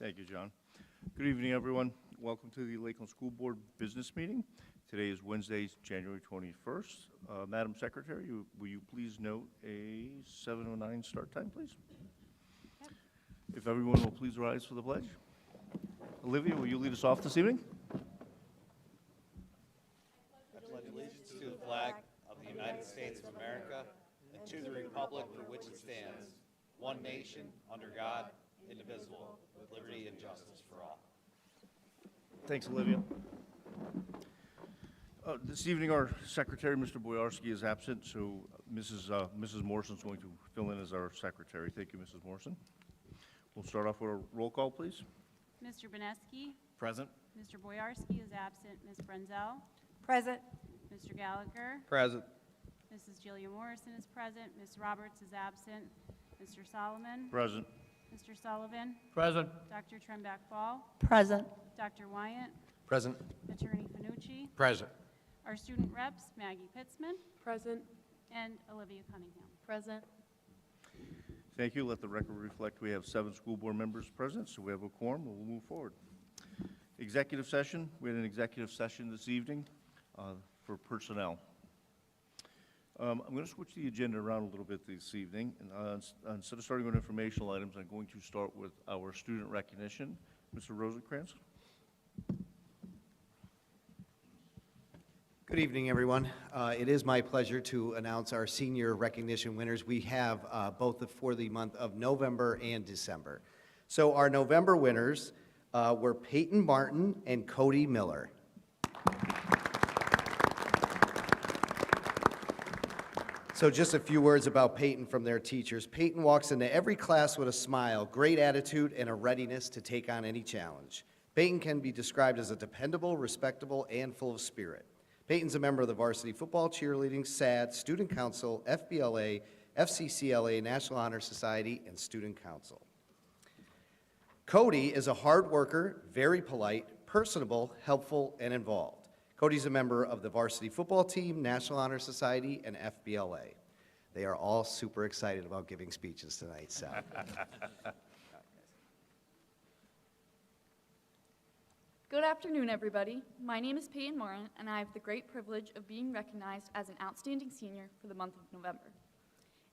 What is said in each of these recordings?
Thank you, John. Good evening, everyone. Welcome to the Lakeland School Board Business Meeting. Today is Wednesday, January 21st. Madam Secretary, will you please note a 7:09 start time, please? Yep. If everyone will please rise for the pledge. Olivia, will you lead us off this evening? I pledge allegiance to the flag of the United States of America and to the republic for which it stands, one nation, under God, indivisible, with liberty and justice for all. Thanks, Olivia. This evening, our secretary, Mr. Boyarsky, is absent, so Mrs. Morrison is going to fill in as our secretary. Thank you, Mrs. Morrison. We'll start off with a roll call, please. Mr. Beneski? Present. Mr. Boyarsky is absent. Ms. Frenzel? Present. Mr. Gallagher? Present. Mrs. Julia Morrison is present. Ms. Roberts is absent. Mr. Solomon? Present. Mr. Sullivan? Present. Dr. Trembach-Fall? Present. Dr. Wyatt? Present. Attorney Finucci? Present. Our student reps, Maggie Pitzman Present. and Olivia Cunningham. Present. Thank you. Let the record reflect we have 7 school board members present, so we have a quorum, and we'll move forward. Executive session. We had an executive session this evening for personnel. I'm going to switch the agenda around a little bit this evening, and instead of starting with informational items, I'm going to start with our student recognition. Mr. Rosencrantz. Good evening, everyone. It is my pleasure to announce our senior recognition winners. We have both for the month of November and December. So our November winners were Peyton Martin and Cody Miller. So just a few words about Peyton from their teachers. Peyton walks into every class with a smile, great attitude, and a readiness to take on any challenge. Peyton can be described as a dependable, respectable, and full of spirit. Peyton's a member of the varsity football, cheerleading, SAD, Student Council, FBLA, FCCLA, National Honor Society, and Student Council. Cody is a hard worker, very polite, personable, helpful, and involved. Cody's a member of the varsity football team, National Honor Society, and FBLA. They are all super excited about giving speeches tonight, so. Good afternoon, everybody. My name is Peyton Martin, and I have the great privilege of being recognized as an outstanding senior for the month of November.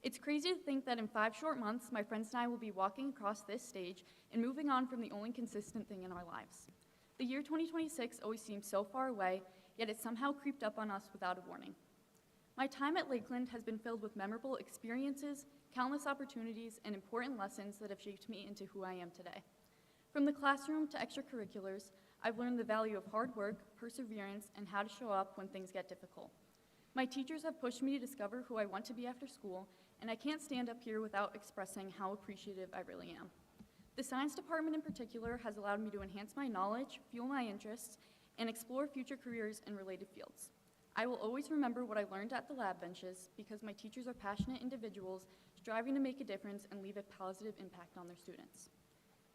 It's crazy to think that in 5 short months, my friends and I will be walking across this stage and moving on from the only consistent thing in our lives. The year 2026 always seems so far away, yet it somehow creeped up on us without a warning. My time at Lakeland has been filled with memorable experiences, countless opportunities, and important lessons that have shaped me into who I am today. From the classroom to extracurriculars, I've learned the value of hard work, perseverance, and how to show up when things get difficult. My teachers have pushed me to discover who I want to be after school, and I can't stand up here without expressing how appreciative I really am. The science department in particular has allowed me to enhance my knowledge, fuel my interests, and explore future careers in related fields. I will always remember what I learned at the lab benches because my teachers are passionate individuals striving to make a difference and leave a positive impact on their students.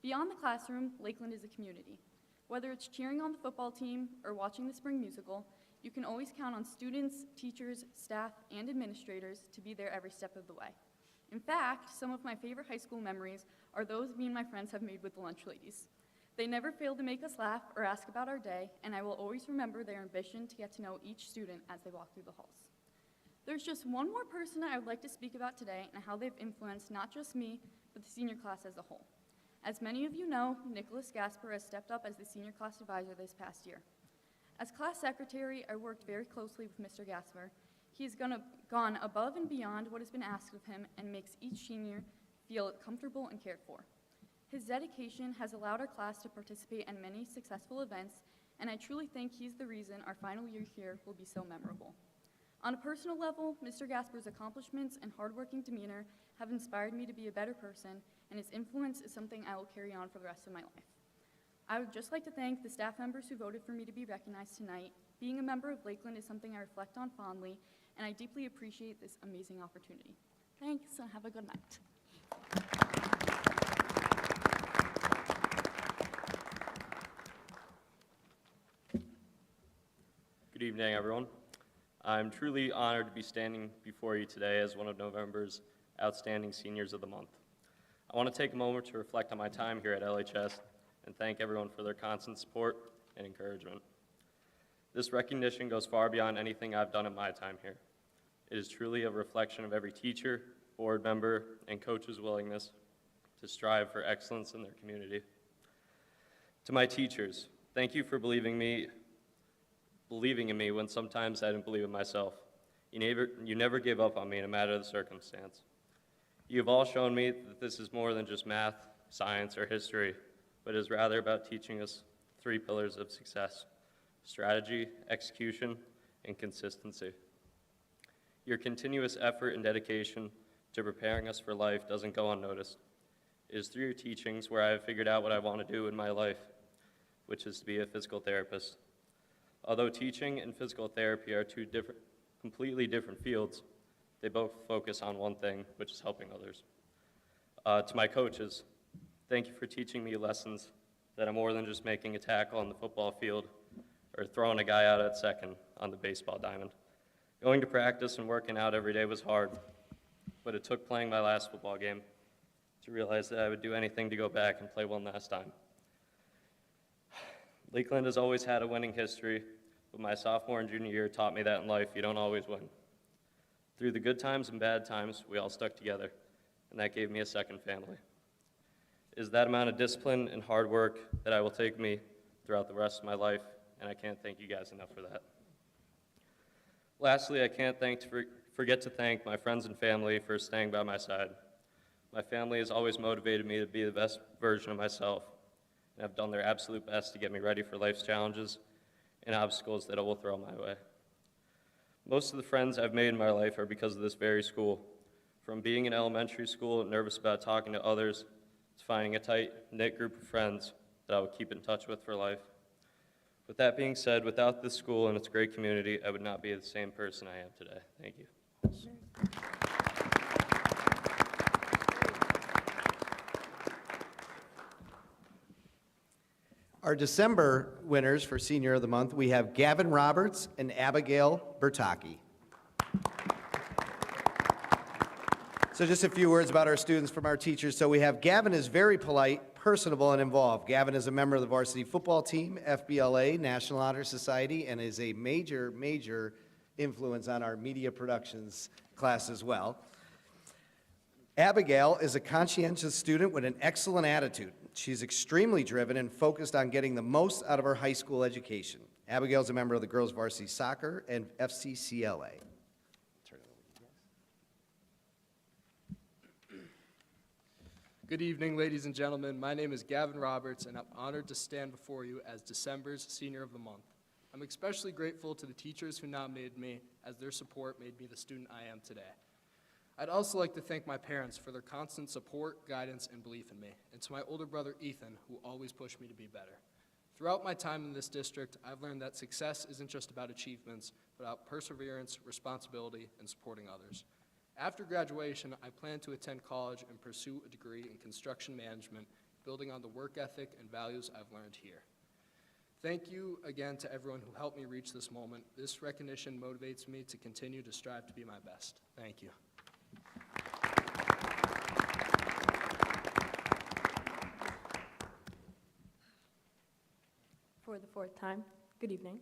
Beyond the classroom, Lakeland is a community. Whether it's cheering on the football team or watching the spring musical, you can always count on students, teachers, staff, and administrators to be there every step of the way. In fact, some of my favorite high school memories are those me and my friends have made with the lunch ladies. They never fail to make us laugh or ask about our day, and I will always remember their ambition to get to know each student as they walk through the halls. There's just one more person I would like to speak about today and how they've influenced not just me, but the senior class as a whole. As many of you know, Nicholas Gasper has stepped up as the senior class advisor this past year. As class secretary, I worked very closely with Mr. Gasper. He has gone above and beyond what has been asked of him and makes each senior feel comfortable and cared for. His dedication has allowed our class to participate in many successful events, and I truly think he's the reason our final year here will be so memorable. On a personal level, Mr. Gasper's accomplishments and hardworking demeanor have inspired me to be a better person, and his influence is something I will carry on for the rest of my life. I would just like to thank the staff members who voted for me to be recognized tonight. Being a member of Lakeland is something I reflect on fondly, and I deeply appreciate this amazing opportunity. Thanks, and have a good night. Good evening, everyone. I'm truly honored to be standing before you today as one of November's outstanding seniors of the month. I want to take a moment to reflect on my time here at LHS and thank everyone for their constant support and encouragement. This recognition goes far beyond anything I've done in my time here. It is truly a reflection of every teacher, board member, and coach's willingness to strive for excellence in their community. To my teachers, thank you for believing in me when sometimes I didn't believe in myself. You never gave up on me no matter the circumstance. You have all shown me that this is more than just math, science, or history, but is rather about teaching us 3 pillars of success: strategy, execution, and consistency. Your continuous effort and dedication to preparing us for life doesn't go unnoticed. It is through your teachings where I have figured out what I want to do in my life, which is to be a physical therapist. Although teaching and physical therapy are two completely different fields, they both focus on one thing, which is helping others. To my coaches, thank you for teaching me lessons that are more than just making a tackle on the football field or throwing a guy out at second on the baseball diamond. Going to practice and working out every day was hard, but it took playing my last football game to realize that I would do anything to go back and play one last time. Lakeland has always had a winning history, but my sophomore and junior year taught me that in life you don't always win. Through the good times and bad times, we all stuck together, and that gave me a second family. It is that amount of discipline and hard work that I will take me throughout the rest of my life, and I can't thank you guys enough for that. Lastly, I can't forget to thank my friends and family for staying by my side. My family has always motivated me to be the best version of myself, and have done their absolute best to get me ready for life's challenges and obstacles that it will throw my way. Most of the friends I've made in my life are because of this very school. From being in elementary school nervous about talking to others, to finding a tight-knit group of friends that I will keep in touch with for life. With that being said, without this school and its great community, I would not be the same person I am today. Thank you. Our December winners for Senior of the Month, we have Gavin Roberts and Abigail Bertocchi. So just a few words about our students from our teachers. So we have Gavin is very polite, personable, and involved. Gavin is a member of the varsity football team, FBLA, National Honor Society, and is a major influence on our media productions class as well. Abigail is a conscientious student with an excellent attitude. She's extremely driven and focused on getting the most out of her high school education. Abigail is a member of the girls varsity soccer and FCCLA. Good evening, ladies and gentlemen. My name is Gavin Roberts, and I'm honored to stand before you as December's Senior of the Month. I'm especially grateful to the teachers who nominated me, as their support made me the student I am today. I'd also like to thank my parents for their constant support, guidance, and belief in me, and to my older brother, Ethan, who always pushed me to be better. Throughout my time in this district, I've learned that success isn't just about achievements, but about perseverance, responsibility, and supporting others. After graduation, I plan to attend college and pursue a degree in construction management, building on the work ethic and values I've learned here. Thank you again to everyone who helped me reach this moment. This recognition motivates me to continue to strive to be my best. Thank you. For the fourth time, good evening.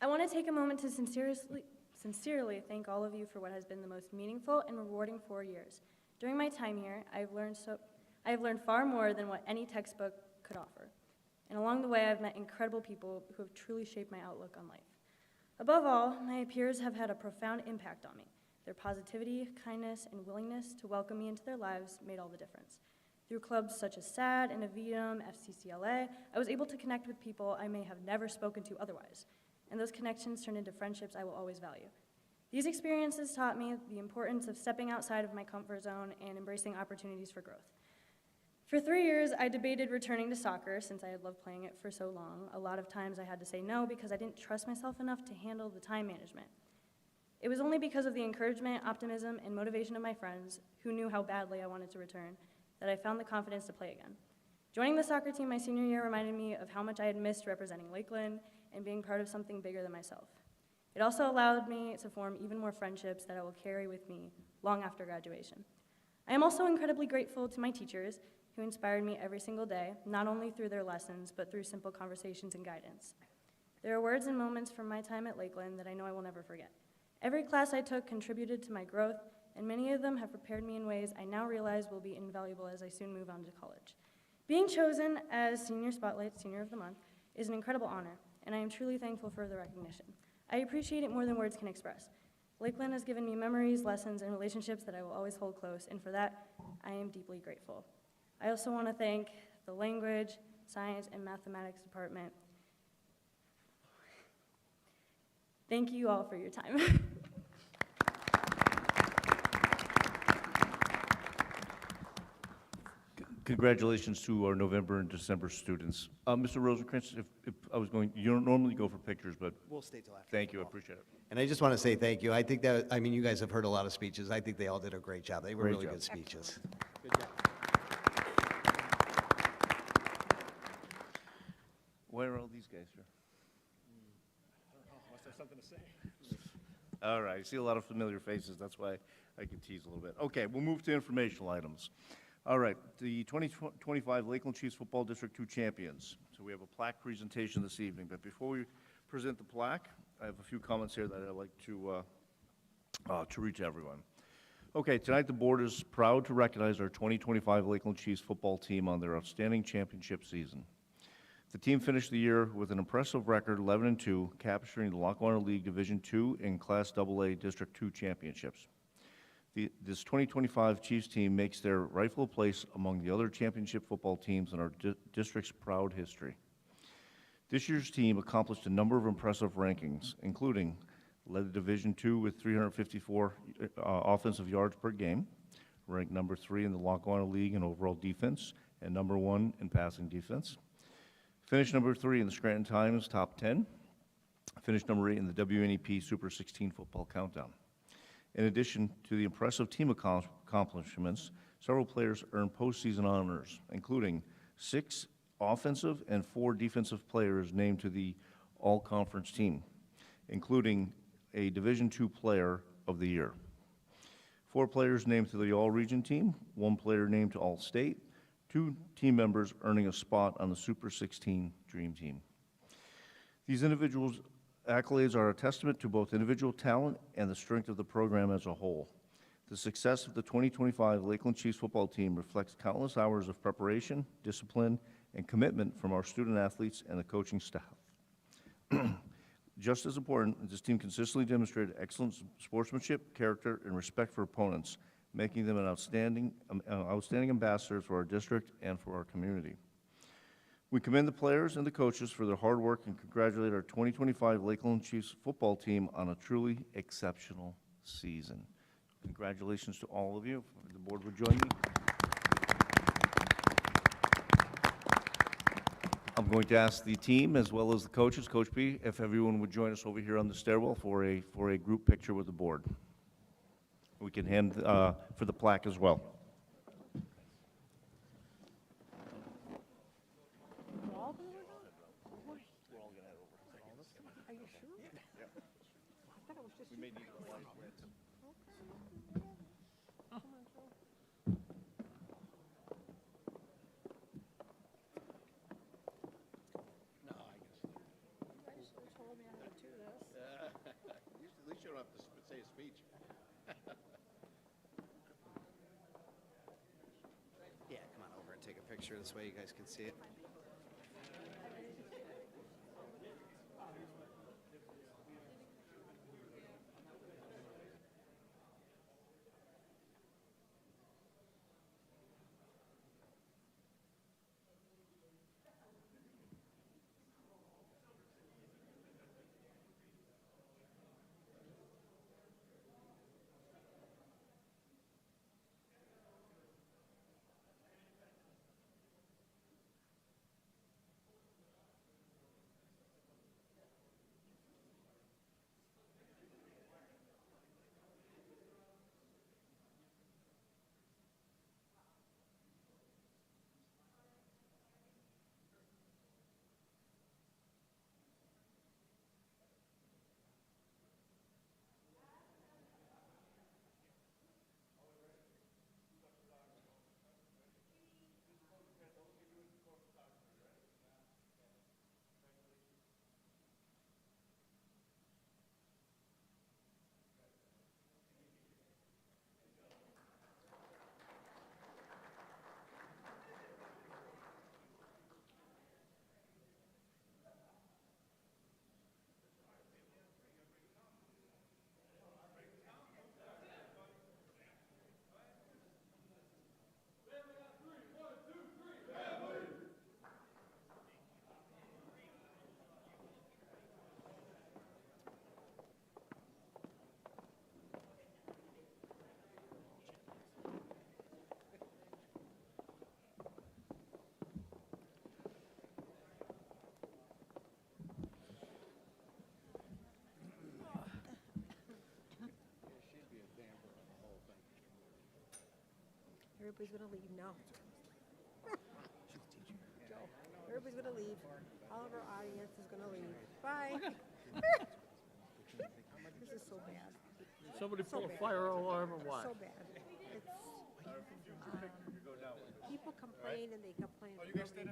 I want to take a moment to sincerely thank all of you for what has been the most meaningful and rewarding 4 years. During my time here, I have learned far more than what any textbook could offer. And along the way, I've met incredible people who have truly shaped my outlook on life. Above all, my peers have had a profound impact on me. Their positivity, kindness, and willingness to welcome me into their lives made all the difference. Through clubs such as SAD, Innovium, FCCLA, I was able to connect with people I may have never spoken to otherwise. And those connections turned into friendships I will always value. These experiences taught me the importance of stepping outside of my comfort zone and embracing opportunities for growth. For 3 years, I debated returning to soccer since I had loved playing it for so long. A lot of times I had to say no because I didn't trust myself enough to handle the time management. It was only because of the encouragement, optimism, and motivation of my friends, who knew how badly I wanted to return, that I found the confidence to play again. Joining the soccer team my senior year reminded me of how much I had missed representing Lakeland and being part of something bigger than myself. It also allowed me to form even more friendships that I will carry with me long after graduation. I am also incredibly grateful to my teachers. who inspired me every single day, not only through their lessons, but through simple conversations and guidance. There are words and moments from my time at Lakeland that I know I will never forget. Every class I took contributed to my growth, and many of them have prepared me in ways I now realize will be invaluable as I soon move on to college. Being chosen as Senior Spotlight Senior of the Month is an incredible honor, and I am truly thankful for the recognition. I appreciate it more than words can express. Lakeland has given me memories, lessons, and relationships that I will always hold close, and for that, I am deeply grateful. I also want to thank the Language, Science, and Mathematics Department. Thank you all for your time. Congratulations to our November and December students. Mr. Rosencrantz, if I was going, you don't normally go for pictures, but We'll stay till after. thank you, I appreciate it. And I just want to say thank you. I think that, I mean, you guys have heard a lot of speeches. I think they all did a great job. They were Great really job. good speeches. Good job. Why are all these guys here? Must have something to say. All right, I see a lot of familiar faces, that's why I can tease a little bit. Okay, we'll move to informational items. All right, the 2025 Lakeland Chiefs Football District 2 champions. So we have a plaque presentation this evening, but before we present the plaque, I have a few comments here that I'd like to read to everyone. Okay, tonight the board is proud to recognize our 2025 Lakeland Chiefs football team on their outstanding championship season. The team finished the year with an impressive record, 11-2, capturing the Lackawanna League Division II and Class AA District 2 championships. This 2025 Chiefs team makes their rightful place among the other championship football teams in our district's proud history. This year's team accomplished a number of impressive rankings, including led the Division II with 354 offensive yards per game, ranked number 3 in the Lackawanna League in overall defense, and number 1 in passing defense. Finished number 3 in the Scranton Times Top 10. Finished number 8 in the WNEP Super 16 Football Countdown. In addition to the impressive team accomplishments, several players earned postseason honors, including 6 offensive and 4 defensive players named to the All-Conference team, including a Division II Player of the Year. 4 players named to the All-Region team, 1 player named to All-State, 2 team members earning a spot on the Super 16 Dream Team. These individuals' accolades are a testament to both individual talent and the strength of the program as a whole. The success of the 2025 Lakeland Chiefs football team reflects countless hours of preparation, discipline, and commitment from our student athletes and the coaching staff. Just as important, this team consistently demonstrated excellent sportsmanship, character, and respect for opponents, making them an outstanding ambassadors for our district and for our community. We commend the players and the coaches for their hard work and congratulate our 2025 Lakeland Chiefs football team on a truly exceptional season. Congratulations to all of you. If the board would join me. I'm going to ask the team as well as the coaches, Coach B, if everyone would join us over here on the stairwell for a group picture with the board. We can hand for the plaque as well. At least you don't have to say a speech. Yeah, come on over and take a picture. This way you guys can see it. Everybody's gonna leave now. Joe, everybody's gonna leave. All of our audience is gonna leave. Bye. This is so bad. Somebody So pull a bad. fire alarm or what? So bad. It's, people complain and they complain. But nobody comes to the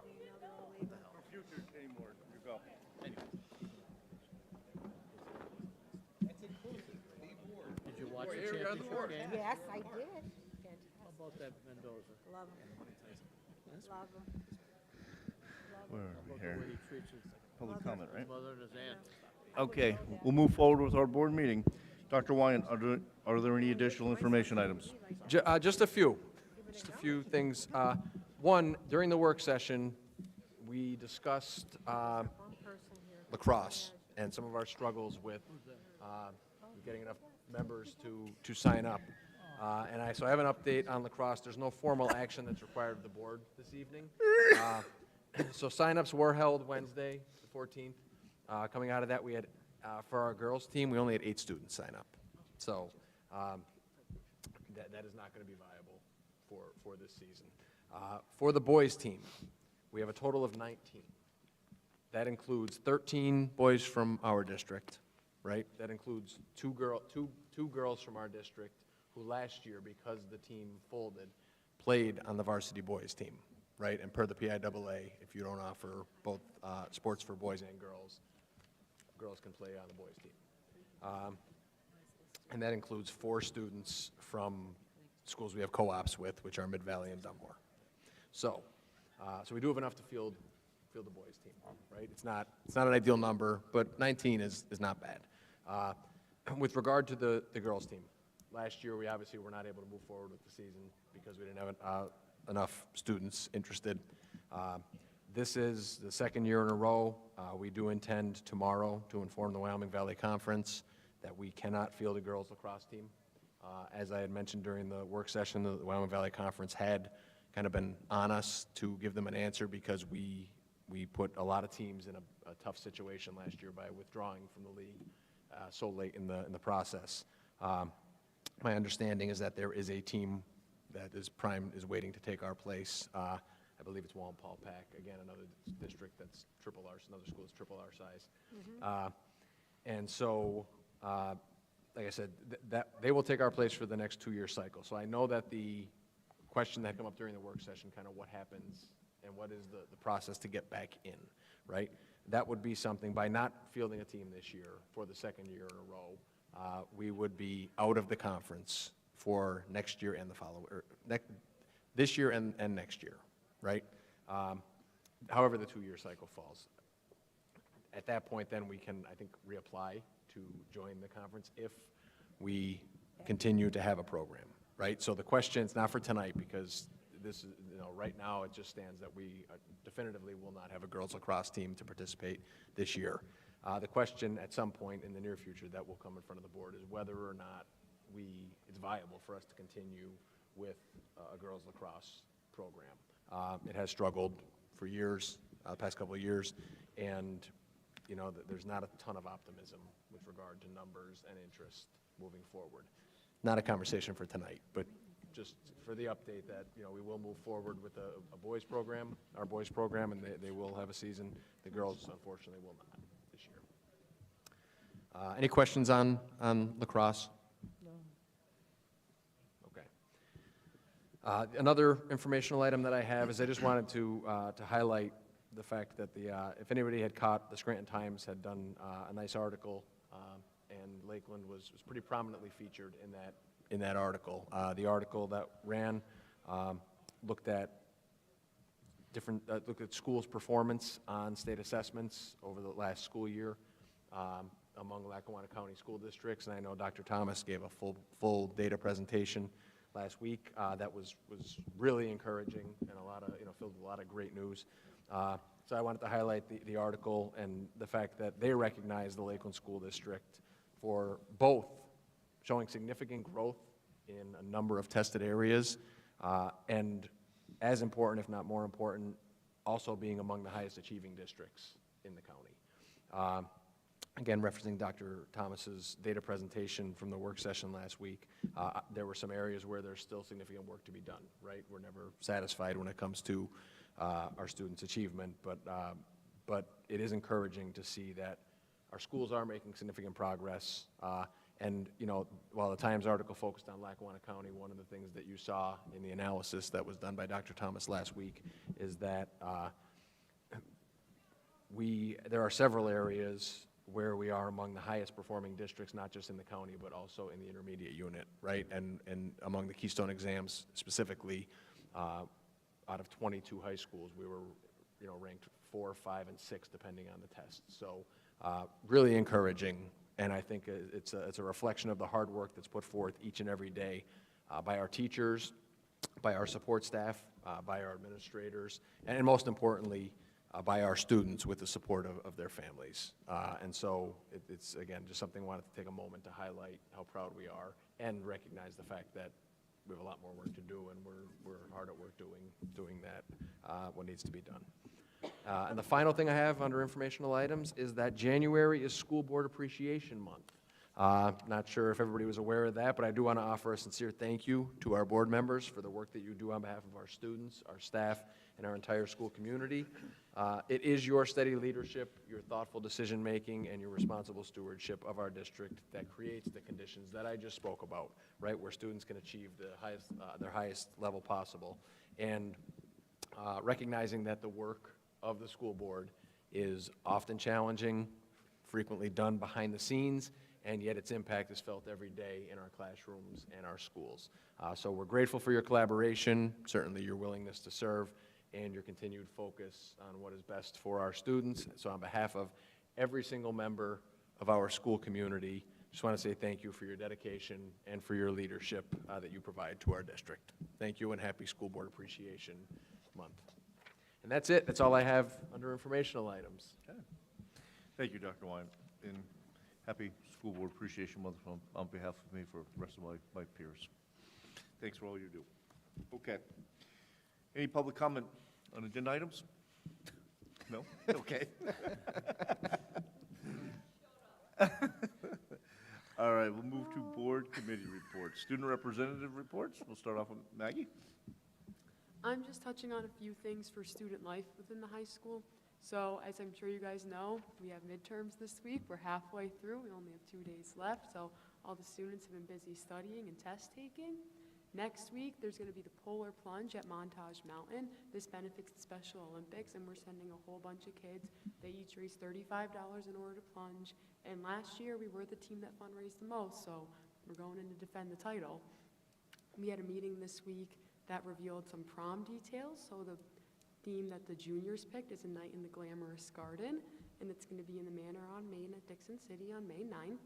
meeting. Now they're all leaving. Future anymore, you go. Did you watch the championship game? Yes, I did. How about that Mendoza? Love him. Love him. Where are About we the here? way he treats his Public comment, right? mother and his aunt. Okay, we'll move forward with our board meeting. Dr. Wyan, are there any additional information items? Just a few things. One, during the work session, we discussed lacrosse and some of our struggles with getting enough members to sign up. So I have an update on lacrosse. There's no formal action that's required of the board this evening. So signups were held Wednesday, the 14th. Coming out of that, we had, for our girls' team, we only had 8 students sign up. So that is not going to be viable for this season. For the boys' team, we have a total of 19. That includes 13 boys from our district, right? That includes two girls from our district who last year, because the team folded, played on the varsity boys' team, right? And per the PIAA, if you don't offer both sports for boys and girls, girls can play on the boys' team. And that includes 4 students from schools we have co-ops with, which are Mid-Valley and Dunmore. So we do have enough to field the boys' team, right? It's not an ideal number, but 19 is not bad. With regard to the girls' team, last year we obviously were not able to move forward with the season because we didn't have enough students interested. This is the second year in a row. We do intend tomorrow to inform the Wyoming Valley Conference that we cannot field a girls lacrosse team. As I had mentioned during the work session, the Wyoming Valley Conference had kind of been on us to give them an answer because we put a lot of teams in a tough situation last year by withdrawing from the league so late in the process. My understanding is that there is a team that is waiting to take our place. I believe it's Wallenpaul Pack, again, another district that's triple our, another school that's triple our size. And so, like I said, that they will take our place for the next 2-year cycle. So I know that the question that came up during the work session, kind of what happens and what is the process to get back in, right? That would be something, by not fielding a team this year for the second year in a row, we would be out of the conference for next year and the following, this year and next year, right? However the 2-year cycle falls. At that point, then we can, I think, reapply to join the conference if we continue to have a program, right? So the question, it's not for tonight because this is, right now it just stands that we definitively will not have a girls lacrosse team to participate this year. The question at some point in the near future that will come in front of the board is whether or not it's viable for us to continue with a girls lacrosse program. It has struggled for years, the past couple of years, and there's not a ton of optimism with regard to numbers and interest moving forward. Not a conversation for tonight, but just for the update that, we will move forward with a boys program, our boys program, and they will have a season. The girls, unfortunately, will not this year. Any questions on lacrosse? No. Okay. Another informational item that I have is I just wanted to highlight the fact that if anybody had caught, the Scranton Times had done a nice article, and Lakeland was pretty prominently featured in that article. The article that ran looked at schools' performance on state assessments over the last school year among Lackawanna County school districts, and I know Dr. Thomas gave a full data presentation last week that was really encouraging and filled with a lot of great news. So I wanted to highlight the article and the fact that they recognize the Lakeland School District for both showing significant growth in a number of tested areas, and as important, if not more important, also being among the highest achieving districts in the county. again, referencing Dr. Thomas's data presentation from the work session last week, there were some areas where there's still significant work to be done, right? We're never satisfied when it comes to our students' achievement, but it is encouraging to see that our schools are making significant progress. And, you know, while the Times article focused on Lackawanna County, one of the things that you saw in the analysis that was done by Dr. Thomas last week is that there are several areas where we are among the highest performing districts, not just in the county, but also in the intermediate unit, right? And among the Keystone exams specifically, out of 22 high schools, we were, you know, ranked 4, 5, and 6, depending on the test. So really encouraging, and I think it's a reflection of the hard work that's put forth each and every day by our teachers, by our support staff, by our administrators, and most importantly, by our students with the support of their families. And so it's, again, just something I wanted to take a moment to highlight how proud we are and recognize the fact that we have a lot more work to do, and we're hard at work doing that, what needs to be done. And the final thing I have under informational items is that January is School Board Appreciation Month. Not sure if everybody was aware of that, but I do want to offer a sincere thank you to our board members for the work that you do on behalf of our students, our staff, and our entire school community. It is your steady leadership, your thoughtful decision-making, and your responsible stewardship of our district that creates the conditions that I just spoke about, right, where students can achieve their highest level possible. And recognizing that the work of the school board is often challenging, frequently done behind the scenes, and yet its impact is felt every day in our classrooms and our schools. So we're grateful for your collaboration, certainly your willingness to serve, and your continued focus on what is best for our students. So on behalf of every single member of our school community, just want to say thank you for your dedication and for your leadership that you provide to our district. Thank you, and happy School Board Appreciation Month. And that's it. That's all I have under informational items. Okay. Thank you, Dr. Wine, and happy School Board Appreciation Month on behalf of me for the rest of my peers. Thanks for all you do. Okay. Any public comment on agenda items? No? Okay. All right, we'll move to board committee reports. Student representative reports. We'll start off with Maggie. I'm just touching on a few things for student life within the high school. So as I'm sure you guys know, we have midterms this week. We're halfway through. We only have 2 days left. So all the students have been busy studying and test taking. Next week, there's going to be the polar plunge at Montage Mountain. This benefits the Special Olympics, and we're sending a whole bunch of kids. They each raise $35 in order to plunge. And last year, we were the team that fundraised the most, so we're going in to defend the title. We had a meeting this week that revealed some prom details. So the theme that the juniors picked is A Night in the Glamorous Garden, and it's going to be in the Manor on Main at Dixon City on May 9th.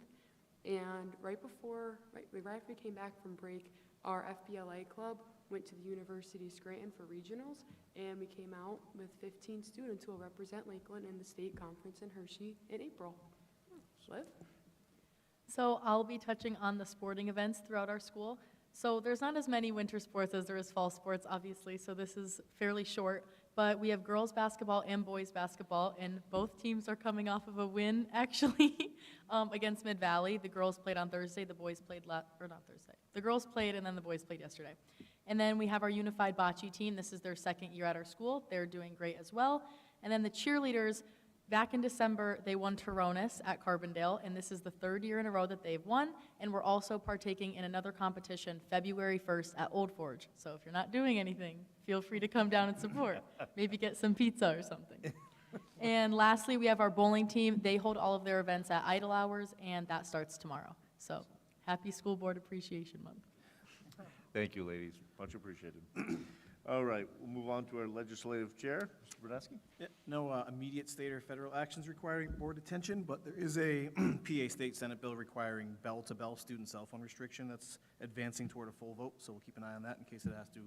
And right after we came back from break, our FBLA club went to the University of Scranton for regionals, and we came out with 15 students who will represent Lakeland in the state conference in Hershey in April. Liv? So I'll be touching on the sporting events throughout our school. So there's not as many winter sports as there is fall sports, obviously, so this is fairly short. But we have girls basketball and boys basketball, and both teams are coming off of a win, actually, against Mid-Valley. The girls played on Thursday, the boys played not Thursday. The girls played, and then the boys played yesterday. And then we have our unified bocce team. This is their second year at our school. They're doing great as well. And then the cheerleaders, back in December, they won Toronis at Carbondale, and this is the third year in a row that they've won. And we're also partaking in another competition February 1st at Old Forge. So if you're not doing anything, feel free to come down and support. Maybe get some pizza or something. And lastly, we have our bowling team. They hold all of their events at idle hours, and that starts tomorrow. So happy School Board Appreciation Month. Thank you, ladies. Much appreciated. All right, we'll move on to our legislative chair, Mr. Brodesky. Yeah, no immediate state or federal actions requiring board attention, but there is a PA State Senate bill requiring bell-to-bell student cell phone restriction that's advancing toward a full vote, so we'll keep an eye on that in case it has to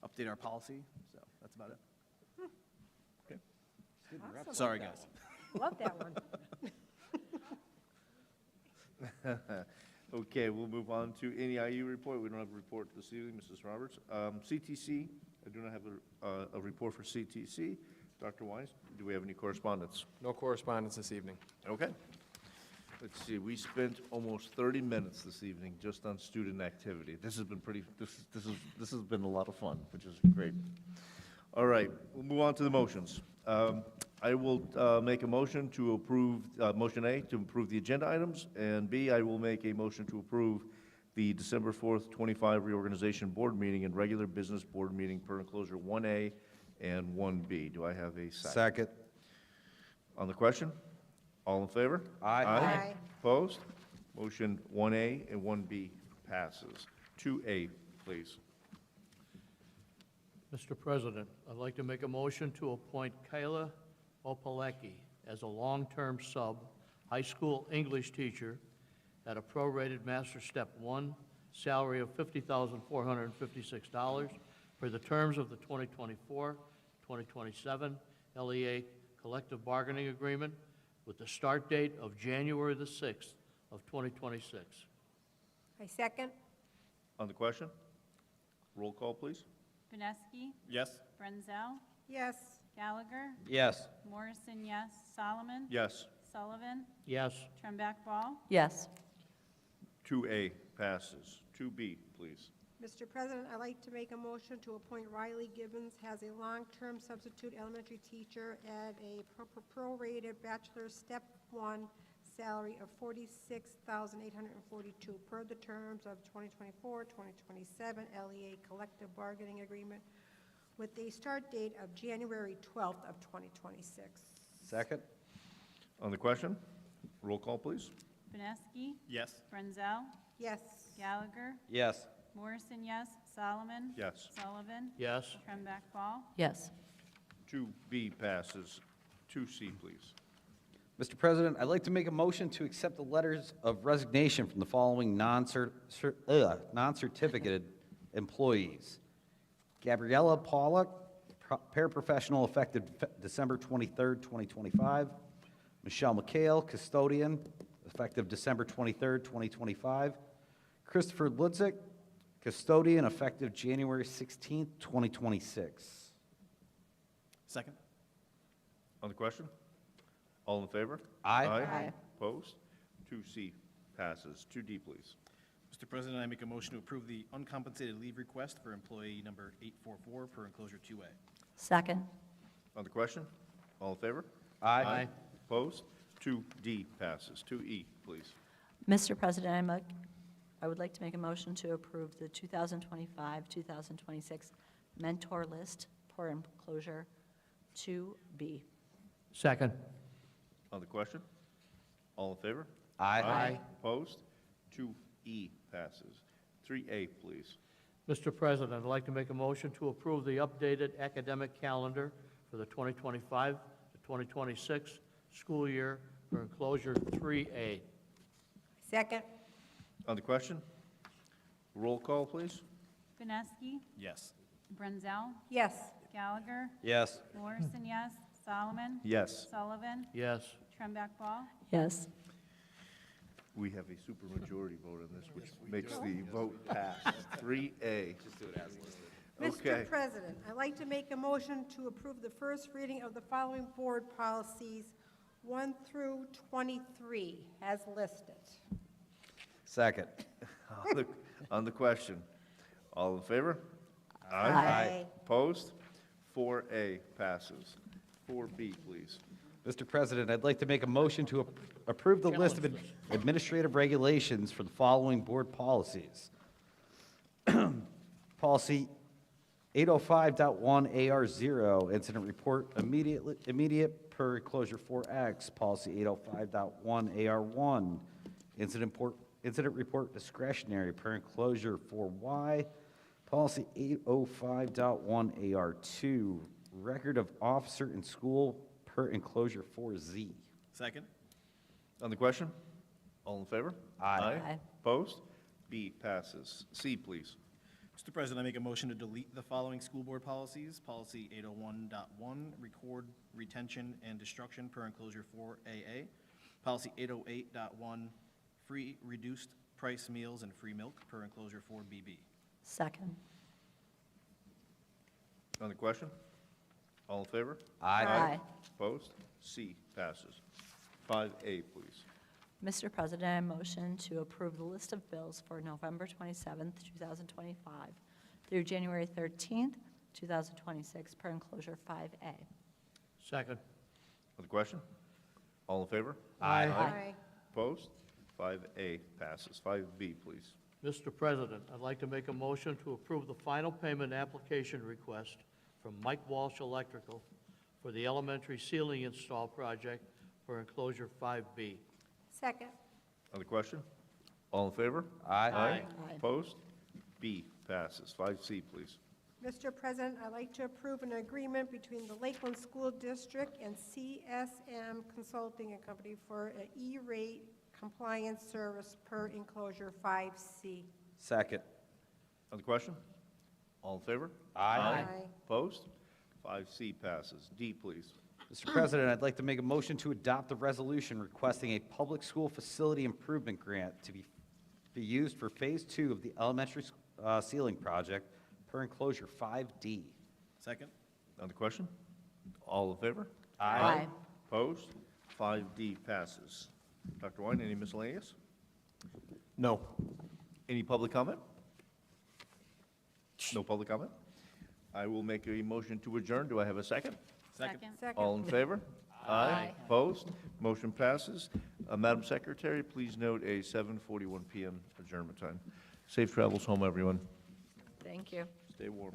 update our policy. So that's about it. Okay. Awesome. Sorry, guys. Love that one. Okay, we'll move on to NEIU report. We don't have a report this evening, Mrs. Roberts. CTC, I do not have a report for CTC. Dr. Wise, do we have any correspondence? No correspondence this evening. Okay. Let's see, we spent almost 30 minutes this evening just on student activity. This has been this has been a lot of fun, which is great. All right, we'll move on to the motions. I will make a motion to approve, motion A, to approve the agenda items, and B, I will make a motion to approve the December 4th, 25 reorganization board meeting and regular business board meeting per enclosure 1A and 1B. Do I have a second? Second. On the question? All in favor? Aye. Aye. Opposed? Motion 1A and 1B passes. 2A, please. Mr. President, I'd like to make a motion to appoint Kayla Opalecki as a long-term sub high school English teacher at a prorated Master Step 1 salary of $50,456 for the terms of the 2024-2027 LEA collective bargaining agreement with the start date of January the 6th of 2026. I second. On the question? Roll call, please. Vineski, Yes. Brenzel, Yes. Gallagher, Yes. Morrison, yes. Solomon? Yes. Sullivan? Yes. Trembeck Ball? Yes. 2A passes. 2B, please. Mr. President, I'd like to make a motion to appoint Riley Gibbons as a long-term substitute elementary teacher at a prorated bachelor's step 1 salary of $46,842 per the terms of 2024-2027 LEA collective bargaining agreement with a start date of January 12th of 2026. Second. On the question? Roll call, please. Vineski, Yes. Brenzel, Yes. Gallagher, Yes. Morrison, yes. Solomon? Yes. Sullivan? Yes. Trembeck Ball? Yes. 2B passes. 2C, please. Mr. President, I'd like to make a motion to accept the letters of resignation from the following non-certificated employees. Gabriella Pollock, paraprofessional, effective December 23rd, 2025. Michelle McHale, custodian, effective December 23rd, 2025. Christopher Ludzik, custodian, effective January 16th, 2026. Second. On the question? All in favor? Aye. Aye. Opposed? 2C passes. 2D, please. Mr. President, I make a motion to approve the uncompensated leave request for employee number 844 per enclosure 2A. Second. On the question? All in favor? Aye. Opposed? 2D passes. 2E, please. Mr. President, I would like to make a motion to approve the 2025-2026 mentor list per enclosure 2B. Second. On the question? All in favor? Aye. Opposed? 2E passes. 3A, please. Mr. President, I'd like to make a motion to approve the updated academic calendar for the 2025 to 2026 school year for enclosure 3A. Second. On the question? Roll call, please. Vineski, Yes. Brenzel, Yes. Gallagher, Yes. Morrison, yes. Solomon? Yes. Sullivan? Yes. Trembeck Ball? Yes. We have a supermajority vote on this, which makes the vote pass. 3A. Okay. Mr. President, I'd like to make a motion to approve the first reading of the following board policies 1 through 23 as listed. Second. On the question, all in favor? Aye. Opposed? 4A passes. 4B, please. Mr. President, I'd like to make a motion to approve the list of administrative regulations for the following board policies. Policy 805.1 AR0, incident report immediate per enclosure 4X. Policy 805.1 AR1, incident report discretionary per enclosure 4Y. Policy 805.1 AR2, record of officer in school per enclosure 4Z. Second. On the question, all in favor? Aye. Opposed? B passes. C, please. Mr. President, I make a motion to delete the following school board policies. Policy 801.1, record, retention, and destruction per enclosure 4AA. Policy 808.1, free reduced price meals and free milk per enclosure 4BB. Second. On the question, all in favor? Aye. Opposed? C passes. 5A, please. Mr. President, I motion to approve the list of bills for November 27th, 2025 through January 13th, 2026 per enclosure 5A. Second. On the question? All in favor? Aye. Opposed? 5A passes. 5B, please. Mr. President, I'd like to make a motion to approve the final payment application request from Mike Walsh Electrical for the elementary ceiling install project for enclosure 5B. Second. On the question? All in favor? Aye. Aye. Opposed? B passes. 5C, please. Mr. President, I'd like to approve an agreement between the Lakeland School District and CSM Consulting and Company for an E-rate compliance service per enclosure 5C. Second. On the question? All in favor? Aye. Opposed? 5C passes. D, please. Mr. President, I'd like to make a motion to adopt the resolution requesting a public school facility improvement grant to be used for Phase 2 of the elementary ceiling project per enclosure 5D. Second? On the question? All in favor? Aye. Opposed? 5D passes. Dr. Wine, any miscellaneous? No. Any public comment? No public comment? I will make a motion to adjourn. Do I have a second? Second. All in favor? Aye. Opposed? Motion passes. Madam Secretary, please note a 7:41 PM adjournment time. Safe travels home, everyone. Thank you. Stay warm.